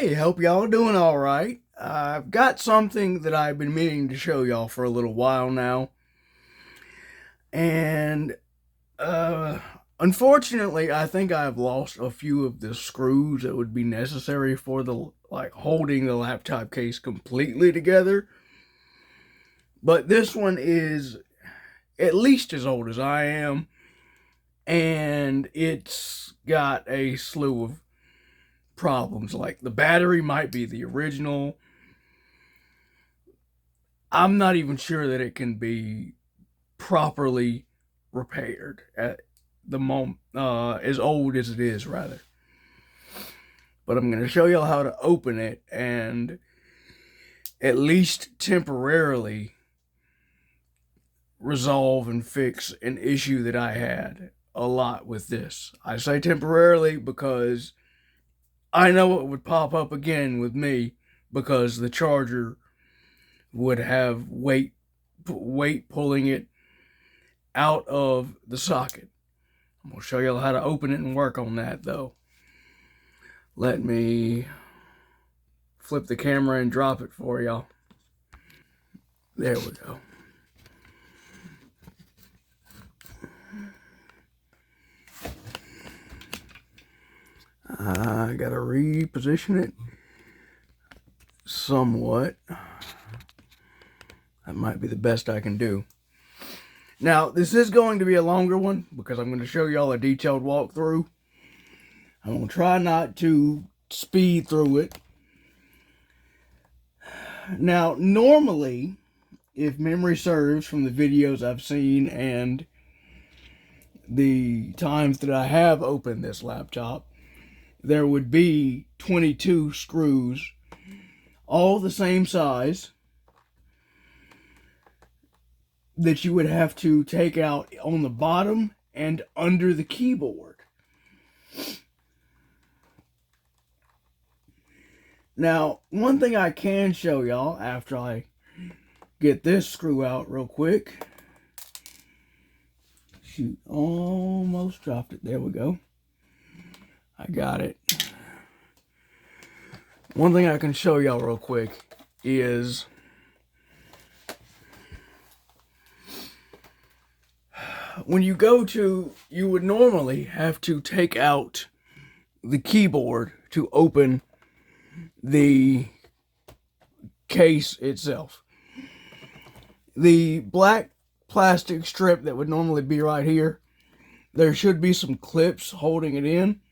Hey, hope y'all doing all right. I've got something that I've been meaning to show y'all for a little while now. And uh unfortunately, I think I've lost a few of the screws that would be necessary for the holding the laptop case completely together. But this one is at least as old as I am, and it's got a slew of problems. Like the battery might be the original. I'm not even sure that it can be properly repaired at the moment, as old as it is, rather. But I'm going to show y'all how to open it and at least temporarily resolve and fix an issue that I had a lot with this. I say temporarily because I know it would pop up again with me because the charger would have weight pulling it out of the socket. I'm going to show you how to open it and work on that, though. Let me flip the camera and drop it for y'all. There we go. I got to reposition it somewhat. That might be the best I can do. Now, this is going to be a longer one because I'm going to show y'all a detailed walkthrough. I'm going to try not to speed through it. Now, normally, if memory serves from the videos I've seen and the times that I have opened this laptop, there would be 22 screws, all the same size, that you would have to take out on the bottom and under the keyboard. Now, one thing I can show y'all after I get this screw out real quick. Shoot, almost dropped it. There we go. I got it. One thing I can show y'all real quick is when you would normally have to take out the keyboard to open the case itself. The black plastic strip that would normally be right here, there should be some clips holding it in.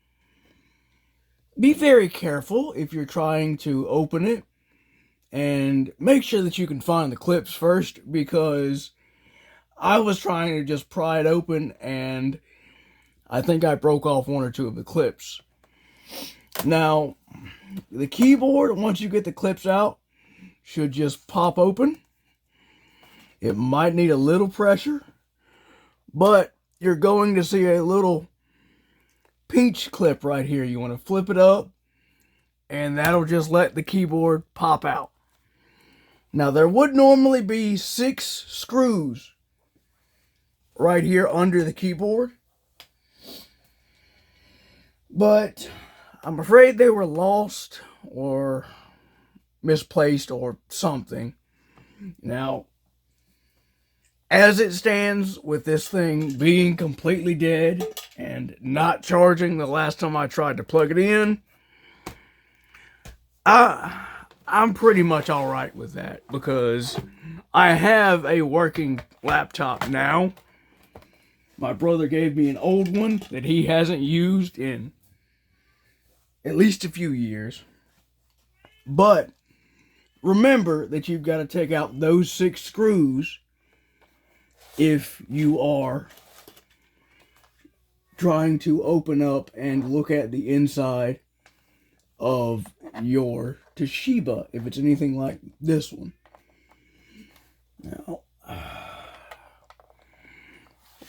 Be very careful if you're trying to open it, and make sure that you can find the clips first, because I was trying to just pry it open and I think I broke off one or two of the clips. Now, the keyboard, once you get the clips out, should just pop open. It might need a little pressure, but you're going to see a little pinch clip right here. You want to flip it up, and that'll just let the keyboard pop out. Now, there would normally be 6 screws right here under the keyboard, but I'm afraid they were lost or misplaced or something. Now, as it stands, with this thing being completely dead and not charging the last time I tried to plug it in, I'm pretty much alright with that, because I have a working laptop now. My brother gave me an old one that he hasn't used in at least a few years. But remember that you've got to take out those 6 screws if you are trying to open up and look at the inside of your Toshiba, if it's anything like this one. Now,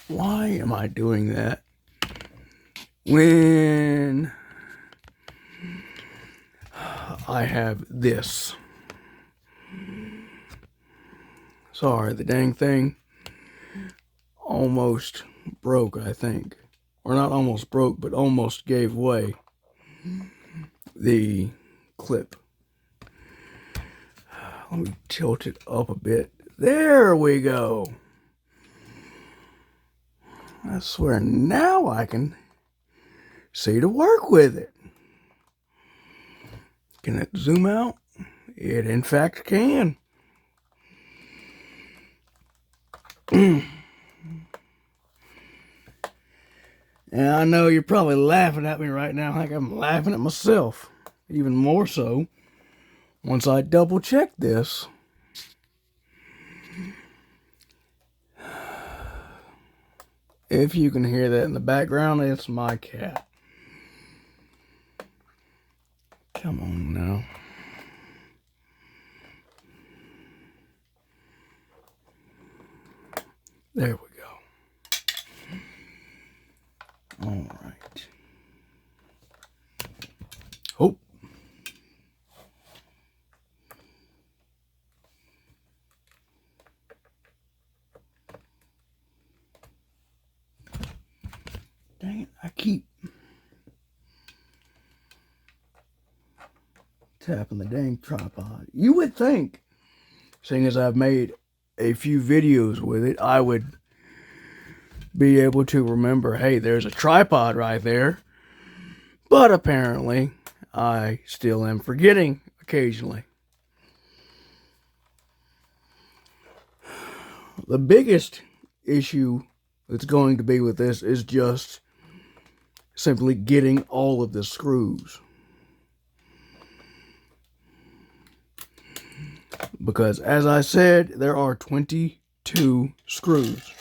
why am I doing that when I have this? Sorry, the dang thing almost broke, I think. Or not almost broke, but almost gave way. The clip. Let me tilt it up a bit. There we go. I swear now I can see to work with it. Can it zoom out? It in fact can. And I know you're probably laughing at me right now like I'm laughing at myself. Even more so once I double check this. If you can hear that in the background, it's my cat. Come on now. There we go. All right. Oh. Dang it, I keep tapping the dang tripod. You would think, seeing as I've made a few videos with it, I would be able to remember, hey, there's a tripod right there. But apparently, I still am forgetting occasionally. The biggest issue that's going to be with this is just simply getting all of the screws. Because as I said, there are 22 screws.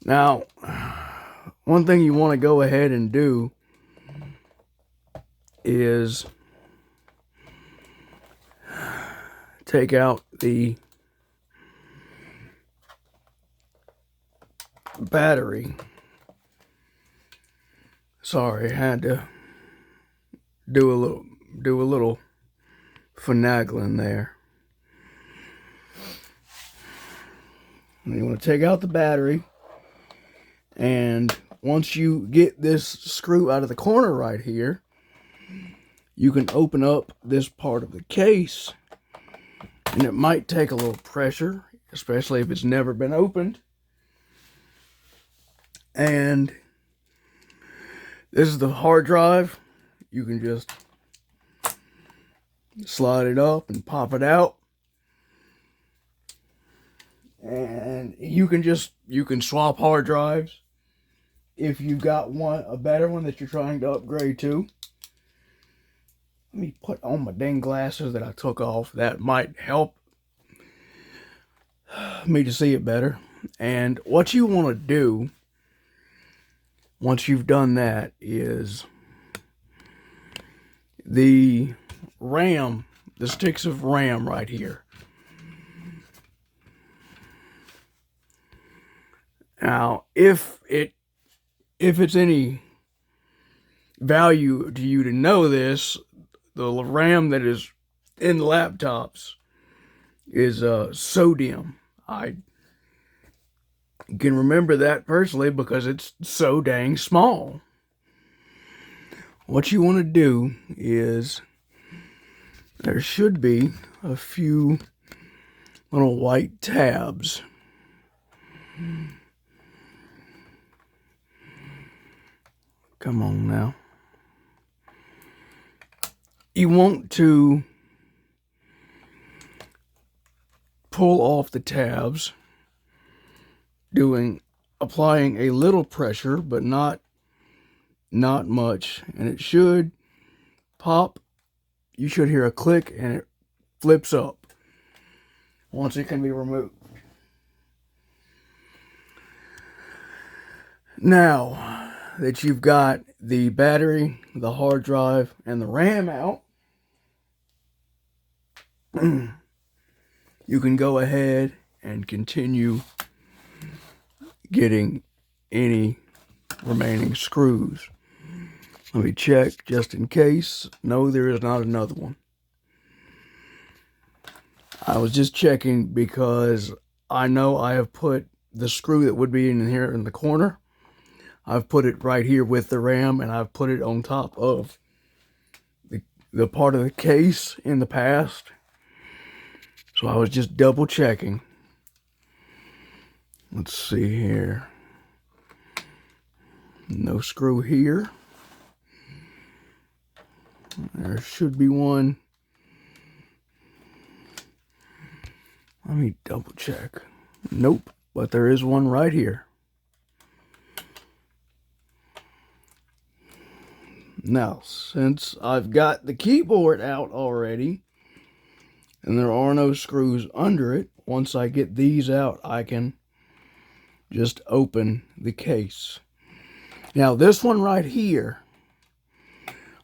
Now, one thing you want to go ahead and do is take out the battery. Sorry, I had to do a little finagling there. And you want to take out the battery, and once you get this screw out of the corner right here, you can open up this part of the case, and it might take a little pressure, especially if it's never been opened. And this is the hard drive. You can just slide it up and pop it out. And you can swap hard drives if you've got a better one that you're trying to upgrade to. Let me put on my dang glasses that I took off. That might help me to see it better. And what you want to do once you've done that is the RAM, the sticks of RAM right here. Now, if it's any value to you to know this, the RAM that is in laptops is sodium. I can remember that personally because it's so dang small. What you want to do is, there should be a few little white tabs. Come on now. You want to pull off the tabs, applying a little pressure, but not much, and it should pop. You should hear a click and it flips up once it can be removed. Now that you've got the battery, the hard drive, and the RAM out, you can go ahead and continue getting any remaining screws. Let me check just in case. No, there is not another one. I was just checking because I know I have put the screw that would be in here in the corner. I've put it right here with the RAM, and I've put it on top of the part of the case in the past. So I was just double checking. Let's see here. No screw here. There should be one. Let me double check. Nope, but there is one right here. Now, since I've got the keyboard out already, and there are no screws under it, once I get these out, I can just open the case. Now, this one right here,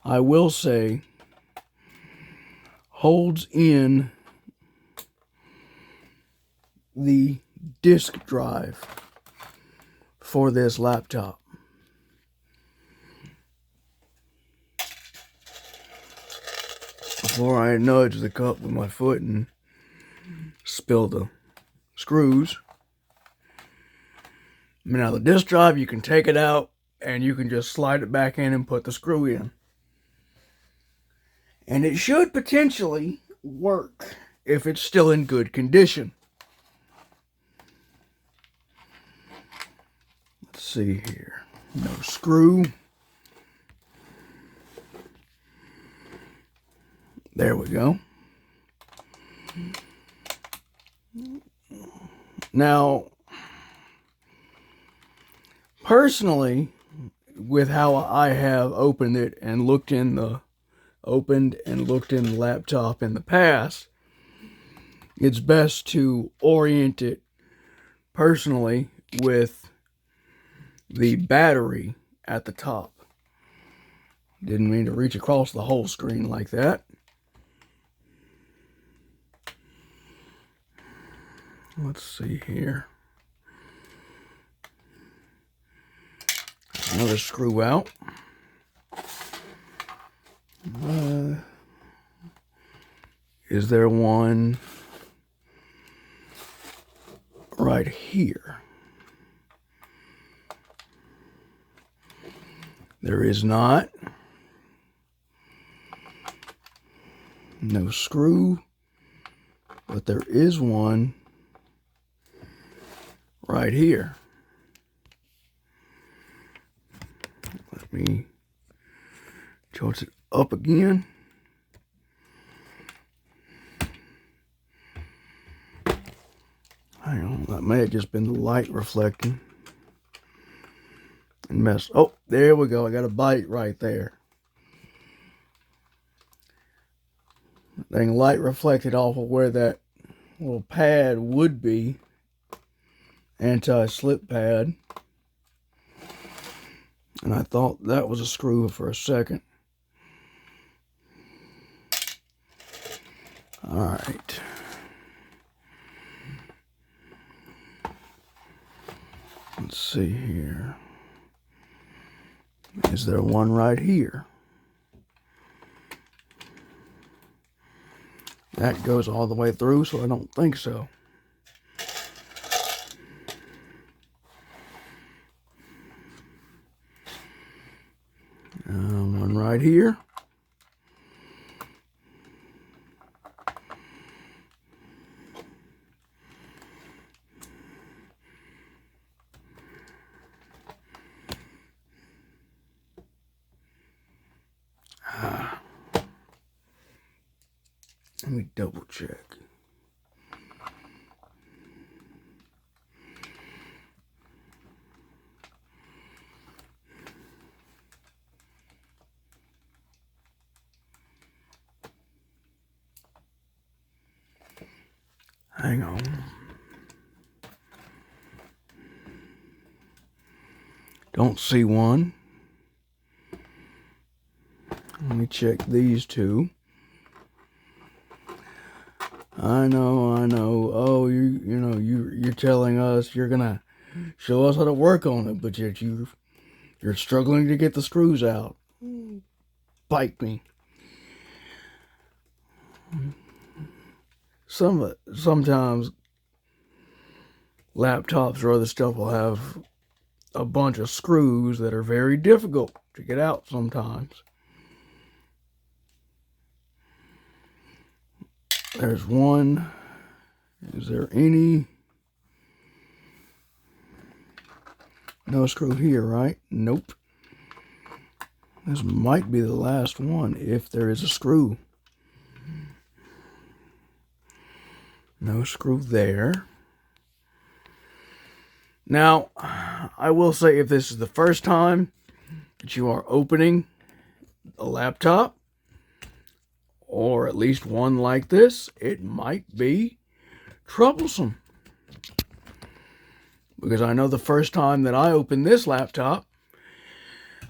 I will say, holds in the disk drive for this laptop. Before I nudge the cup with my foot and spill the screws. Now the disk drive, you can take it out and you can just slide it back in and put the screw in. And it should potentially work if it's still in good condition. Let's see here. No screw. There we go. Now, personally, with how I have opened it and looked in the laptop in the past, it's best to orient it personally with the battery at the top. Didn't mean to reach across the whole screen like that. Let's see here. Another screw out. Is there one right here? There is not. No screw, but there is one right here. Let me tilt it up again. Hang on, that may have just been the light reflecting and messed. Oh, there we go. I got a bite right there. Dang, light reflected off of where that little pad would be. Anti-slip pad. And I thought that was a screw for a second. Alright. Let's see here. Is there one right here? That goes all the way through, so I don't think so. One right here. Let me double check. Hang on. Don't see one. Let me check these two. I know. Oh, you're telling us you're gonna show us how to work on it, but yet you're struggling to get the screws out. Bite me. Sometimes laptops or other stuff will have a bunch of screws that are very difficult to get out sometimes. There's one. Is there any? No screw here, right? Nope. This might be the last one if there is a screw. No screw there. Now, I will say if this is the first time that you are opening a laptop, or at least one like this, it might be troublesome. Because I know the first time that I opened this laptop,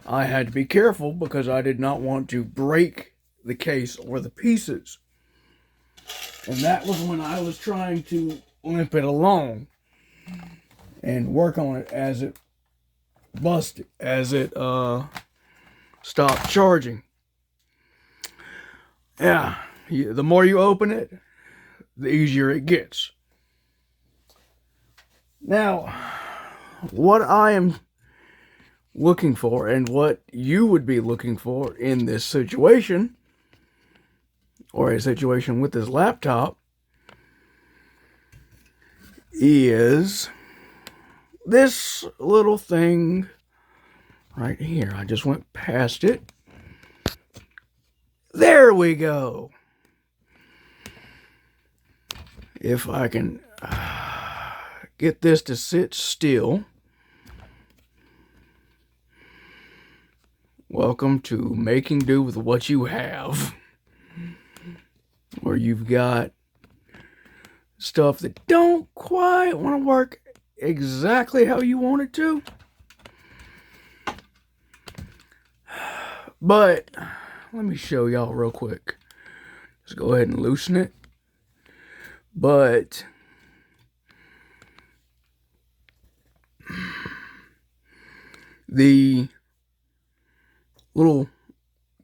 I had to be careful because I did not want to break the case or the pieces. And that was when I was trying to limp it along and work on it as it busted, as it stopped charging. Yeah, the more you open it, the easier it gets. Now, what I am looking for and what you would be looking for in this situation, or a situation with this laptop, is this little thing right here. I just went past it. There we go. If I can get this to sit still. Welcome to making do with what you have. Where you've got stuff that don't quite want to work exactly how you want it to. But let me show y'all real quick. Just go ahead and loosen it. But the little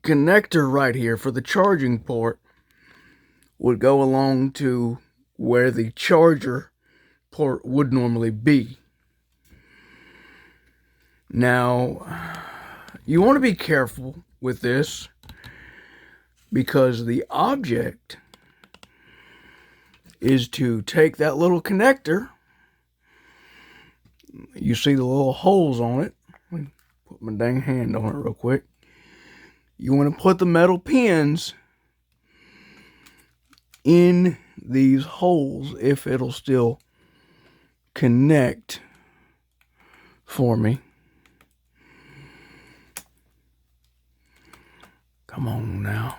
connector right here for the charging port would go along to where the charger port would normally be. Now, you want to be careful with this because the object is to take that little connector. You see the little holes on it. Let me put my dang hand on it real quick. You want to put the metal pins in these holes if it'll still connect for me. Come on now.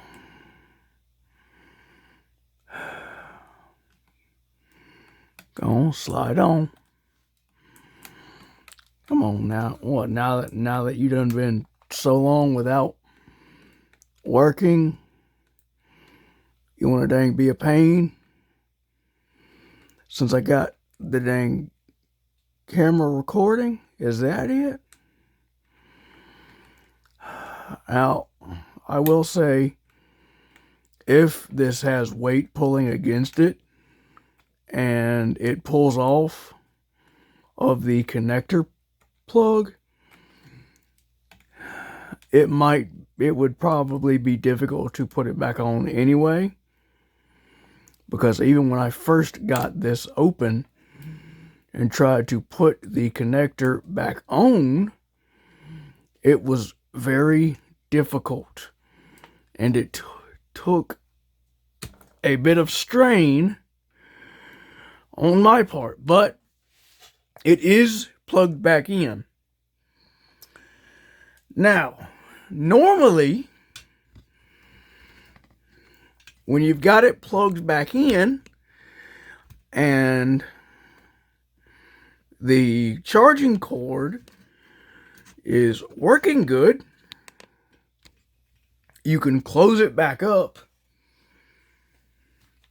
Go on, slide on. Come on now. What, now that you done been so long without working, you want to dang be a pain? Since I got the dang camera recording, is that it? Now, I will say, if this has weight pulling against it and it pulls off of the connector plug, it would probably be difficult to put it back on anyway. Because even when I first got this open and tried to put the connector back on, it was very difficult. And it took a bit of strain on my part. But it is plugged back in. Now, normally, when you've got it plugged back in and the charging cord is working good, you can close it back up,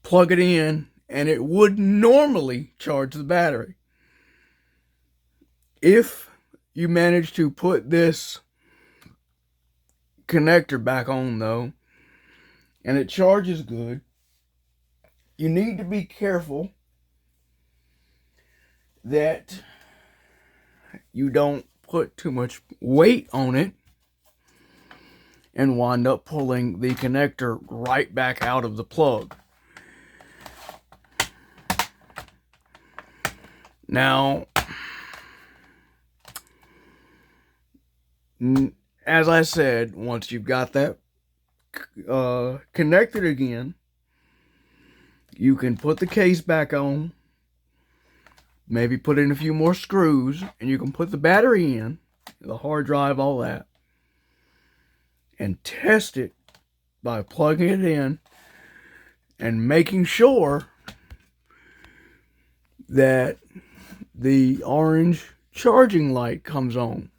plug it in, and it would normally charge the battery. If you manage to put this connector back on though, and it charges good, you need to be careful that you don't put too much weight on it and wind up pulling the connector right back out of the plug. Now, as I said, once you've got that connected again, you can put the case back on, maybe put in a few more screws, and you can put the battery in, the hard drive, all that, and test it by plugging it in and making sure that the orange charging light comes on,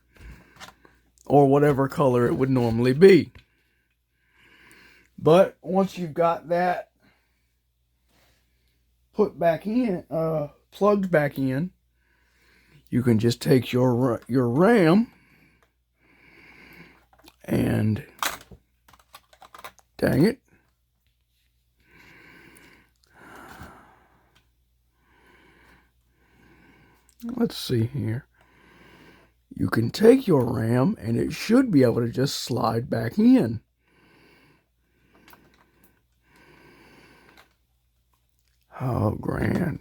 or whatever color it would normally be. But once you've got that put back in, plugged back in, you can just take your RAM and, dang it, let's see here. You can take your RAM and it should be able to just slide back in. Oh, grand.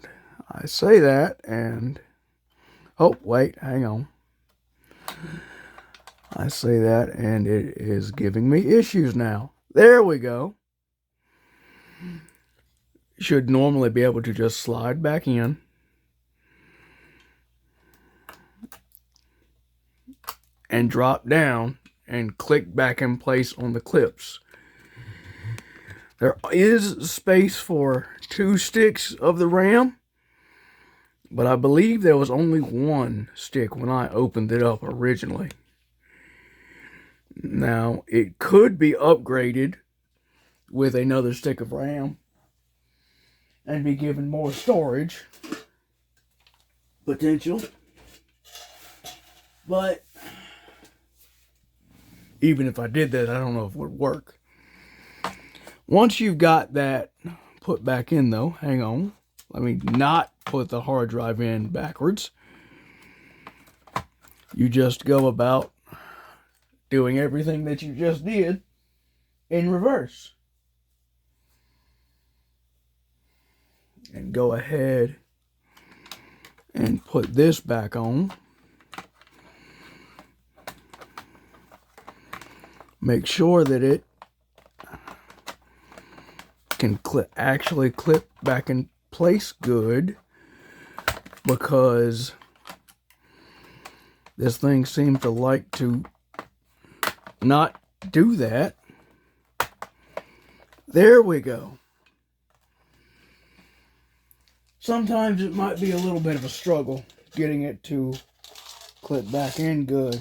I say that and, oh, wait, hang on. I say that and it is giving me issues now. There we go. Should normally be able to just slide back in. And drop down and click back in place on the clips. There is space for 2 sticks of the RAM, but I believe there was only 1 stick when I opened it up originally. Now, it could be upgraded with another stick of RAM and be given more storage potential, but even if I did that, I don't know if it would work. Once you've got that put back in, though, hang on. Let me not put the hard drive in backwards. You just go about doing everything that you just did in reverse. And go ahead and put this back on. Make sure that it can actually clip back in place good, because this thing seems to like to not do that. There we go. Sometimes it might be a little bit of a struggle getting it to clip back in good.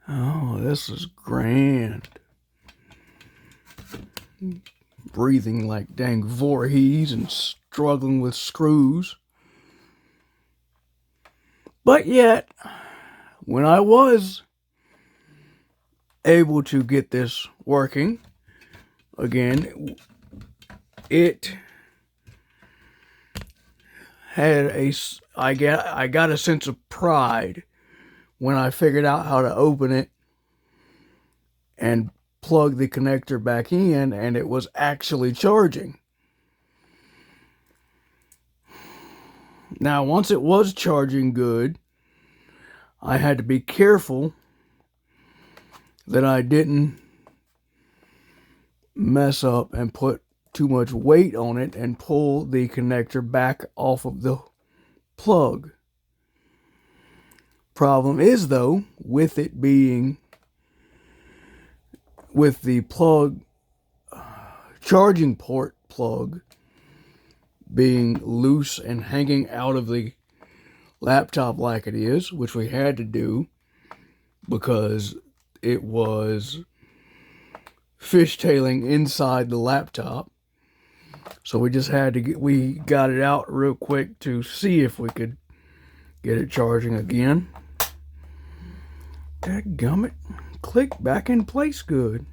Oh, this is grand. Breathing like dang Voorhees and struggling with screws. But yet, when I was able to get this working again, it had I got a sense of pride when I figured out how to open it and plug the connector back in, and it was actually charging. Now, once it was charging good, I had to be careful that I didn't mess up and put too much weight on it and pull the connector back off of the plug. Problem is, though, with it being, with the plug, charging port plug being loose and hanging out of the laptop like it is, which we had to do because it was fishtailing inside the laptop. So we just had to we got it out real quick to see if we could get it charging again. Dadgummit, click back in place good.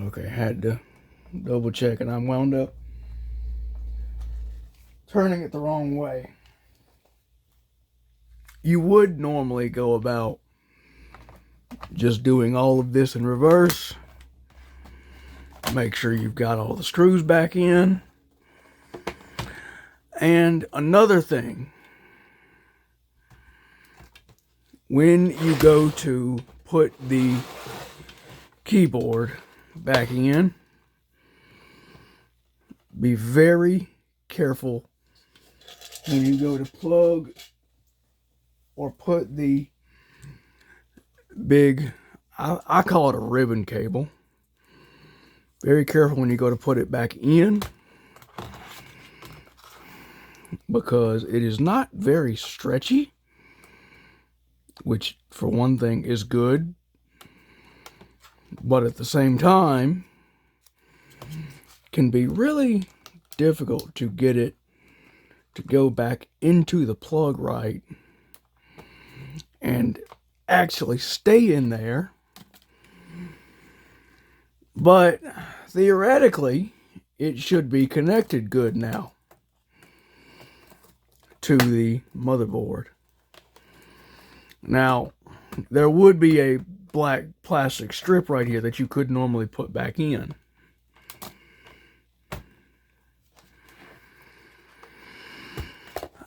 Okay, had to double check, and I'm wound up turning it the wrong way. You would normally go about just doing all of this in reverse. Make sure you've got all the screws back in. And another thing, when you go to put the keyboard back in, be very careful when you go to plug or put the big, I call it a ribbon cable. Very careful when you go to put it back in, because it is not very stretchy, which for one thing is good, but at the same time can be really difficult to get it to go back into the plug right and actually stay in there. But theoretically, it should be connected good now to the motherboard. Now, there would be a black plastic strip right here that you could normally put back in.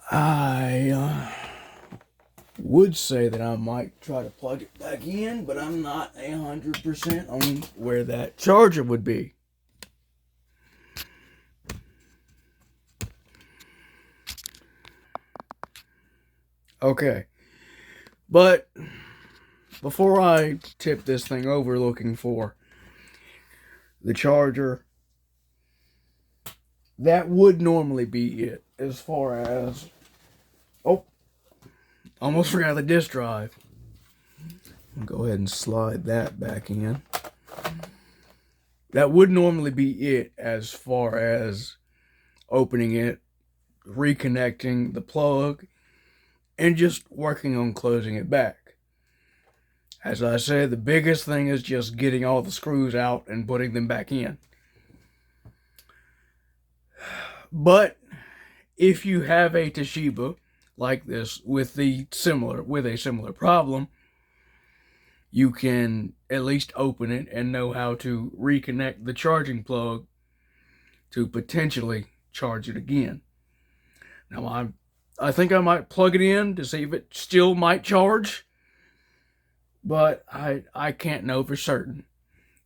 I would say that I might try to plug it back in, but I'm not 100% on where that charger would be. Okay, but before I tip this thing over looking for the charger, that would normally be it as far as, oh, almost forgot the disk drive. I'll go ahead and slide that back in. That would normally be it as far as opening it, reconnecting the plug, and just working on closing it back. As I said, the biggest thing is just getting all the screws out and putting them back in. But if you have a Toshiba like this with a similar problem, you can at least open it and know how to reconnect the charging plug to potentially charge it again. Now, I think I might plug it in to see if it still might charge, but I can't know for certain.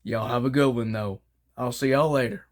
Y'all have a good one, though. I'll see y'all later.